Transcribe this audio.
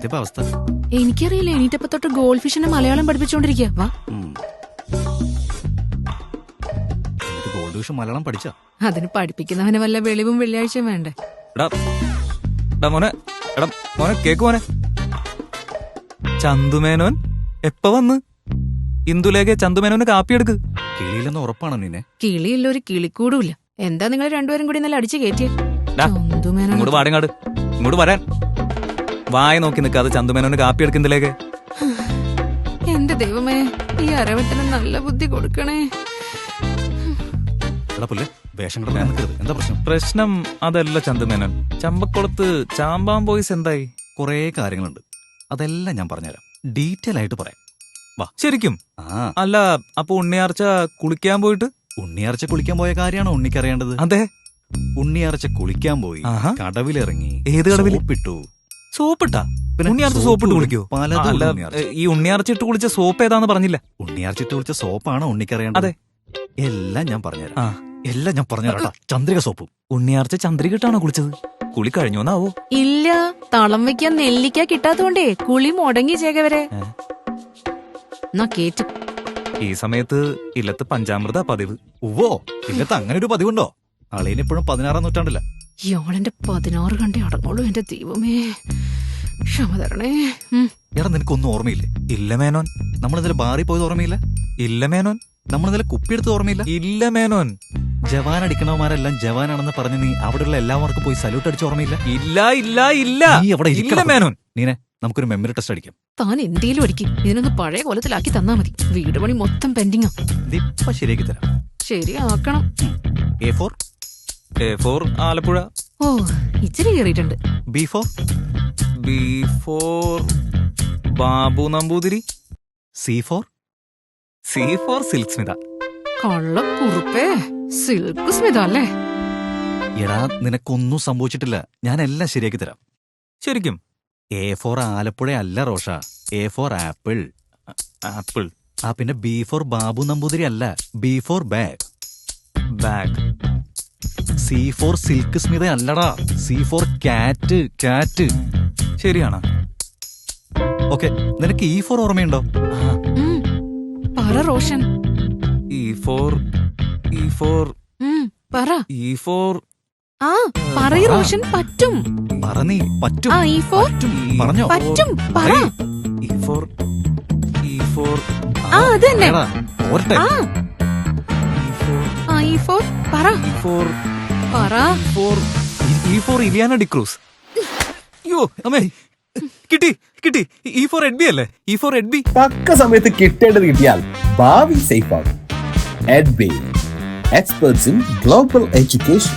എന്തിപ്പോ അവസ്ഥ? എനിക്കറിയില്ല, എണീറ്റപ്പോ തൊട്ട് ഗോൾഡ് ഫിഷിന്റെ മലയാളം പഠിപ്പിച്ചോണ്ടിരിക്കുക. വാ, ഗോൾഡ് ഫിഷ് മലയാളം പഠിച്ച? അതിന് പഠിപ്പിക്കുന്നവന് വല്ല വെളിവും വെള്ളിയാഴ്ചയും വേണ്ടേ? മോനെ കേക്ക് മോനെ. ചന്തുമേനോൻ എപ്പ വന്ന്? ഇന്ദുലേഖ ചന്തുമേനോന് കാപ്പിയെടുക്ക്. കിളിയില്ലെന്ന് ഉറപ്പാണോ നിന്നെ? കിളിയില്ല, ഒരു കിളിക്കൂടുമില്ല. എന്താ നിങ്ങൾ രണ്ടുപേരും കൂടി നല്ല അടിച്ചു കയറ്റിയേ? ഇങ്ങോട്ട് വാടങ്ങാട്, ഇങ്ങോട്ട് വരാൻ. വായ നോക്കി നിൽക്കാതെ ചന്തുമേനോന് കാപ്പിയെടുക്ക് ഇന്ദുലേഖ. എന്റെ ദൈവമേ, ഈ അരവത്തിന് നല്ല ബുദ്ധി കൊടുക്കണേ. എന്താ പ്രശ്നം? പ്രശ്നം അതല്ല ചന്തുമേനോൻ. ചമ്പക്കുളത്ത് ചാമ്പാം ബോയ്സ് എന്തായി? കൊറേ കാര്യങ്ങളുണ്ട്, അതെല്ലാം ഞാൻ പറഞ്ഞുതരാം. ഡീറ്റെയിൽ ആയിട്ട് പറയാം. വാ. ശരിക്കും? അല്ല, അപ്പൊ ഉണ്ണിയാർച്ച കുളിക്കാൻ പോയിട്ട്? ഉണ്ണിയാർച്ച കുളിക്കാൻ പോയ കാര്യമാണോ ഉണ്ണിക്കറിയേണ്ടത്? അതെ, ഉണ്ണിയാർച്ച കുളിക്കാൻ പോയി, കടവിലിറങ്ങി. ഏത് കടവിൽ? സോപ്പിട്ടു. സോപ്പിട്ടാ? ഉണ്ണിയാർച്ച സോപ്പിട്ട് കുളിക്കോ? അല്ല, ഈ ഉണ്ണിയാർച്ച ഇട്ട് കുളിച്ച സോപ്പ് ഏതാന്ന് പറഞ്ഞില്ല. ഉണ്ണിയാർച്ച ഇട്ട് കുളിച്ച സോപ്പാണോ ഉണ്ണിക്കറിയേണ്ടത്? അതെ, എല്ലാം ഞാൻ പറഞ്ഞുതരാം. എല്ലാം ഞാൻ പറഞ്ഞുതരാം. ചന്ദ്രിക സോപ്പ്. ഉണ്ണിയാർച്ച ചന്ദ്രികട്ടാണോ കുളിച്ചത്? കുളി കഴിഞ്ഞോന്നാവോ? ഇല്ല, തളം വെക്കാൻ നെല്ലിക്ക കിട്ടാത്തോണ്ടേ കുളി മുടങ്ങി ചേകവരെ. കേറ്റു. ഈ സമയത്ത് ഇല്ലത്ത് പഞ്ചാമൃത പതിവ്. ഉവ്വോ, ഇല്ലത്ത് അങ്ങനെ ഒരു പതിവുണ്ടോ? അളിയനിപ്പോഴും 16-ാം നൂറ്റാണ്ടില്ല. ഇയാളെന്റെ 16 കണ്ടേ അടങ്ങോളൂ. എന്റെ ദൈവമേ, ക്ഷമ തരണേ. എടാ, നിനക്കൊന്നും ഓർമ്മയില്ലേ? ഇല്ല മേനോൻ. നമ്മളിന്നലെ ബാറിൽ പോയത് ഓർമ്മയില്ല? ഇല്ല മേനോൻ. നമ്മളിന്നലെ കുപ്പിയെടുത്ത് ഓർമ്മയില്ല? ഇല്ല മേനോൻ. ജവാൻ അടിക്കണവന്മാരെല്ലാം ജവാനാണെന്ന് പറഞ്ഞ് നീ അവിടെയുള്ള എല്ലാവർക്കും പോയി സല്യൂട്ട് അടിച്ച് ഓർമ്മയില്ല? ഇല്ല ഇല്ല ഇല്ല. നീ അവിടെ ഇല്ല മേനോൻ. നീനെ, നമുക്കൊരു മെമ്മറി ടെസ്റ്റ് അടിക്കാം. താൻ എന്തേലും അടിക്കും, ഇതിനൊന്ന് പഴയ കോലത്തിലാക്കി തന്നാ മതി. വീട് പണി മൊത്തം പെൻഡിങ്ങാ. ഇതിപ്പ ശരിയാക്കി തരാം. ശരിയാക്കണം. A4 ആലപ്പുഴ. ഓ, ഇച്ചിരി കയറിയിട്ടുണ്ട്. B4 ബാബു നമ്പൂതിരി. C4 സിൽക്ക് സ്മിത. കള്ളക്കുറുപ്പേ, സിൽക്ക് സ്മിത അല്ലേ? എടാ, നിനക്കൊന്നും സംഭവിച്ചിട്ടില്ല. ഞാൻ എല്ലാം ശരിയാക്കി തരാം. ശരിക്കും? A4 ആലപ്പുഴ അല്ല റോഷ, A4 ആപ്പിൾ. ആപ്പിൾ. പിന്നെ B4 ബാബു നമ്പൂതിരി അല്ല, B4 bag. C4 Silk Smitha അല്ലടാ, C4 കാറ്റ്. ശരിയാണ്. ഓക്കെ, നിനക്ക് E4 ഓർമ്മയുണ്ടോ? പറ റോഷൻ. E4 പറ. E4. പറയ് റോഷൻ, പറ്റും. പറ നീ. പറ്റും. E4 പറഞ്ഞോ? പറ്റും, പറ. E4 അതന്നെ. പോരട്ടെ. E4 പറ. പറ. E4 Iliana D'Cruz. അയ്യോ അമ്മേ, കിട്ടി. E4 എഡ്ബി അല്ലേ? E4 എഡ്ബി. തക്ക സമയത്ത് കിട്ടേണ്ടത് കിട്ടിയാൽ ഭാവി സേഫ് ആകും. എഡ്ബി, എക്സ്പെർട്സ് ഇൻ ഗ്ലോബൽ എഡ്യൂക്കേഷൻ.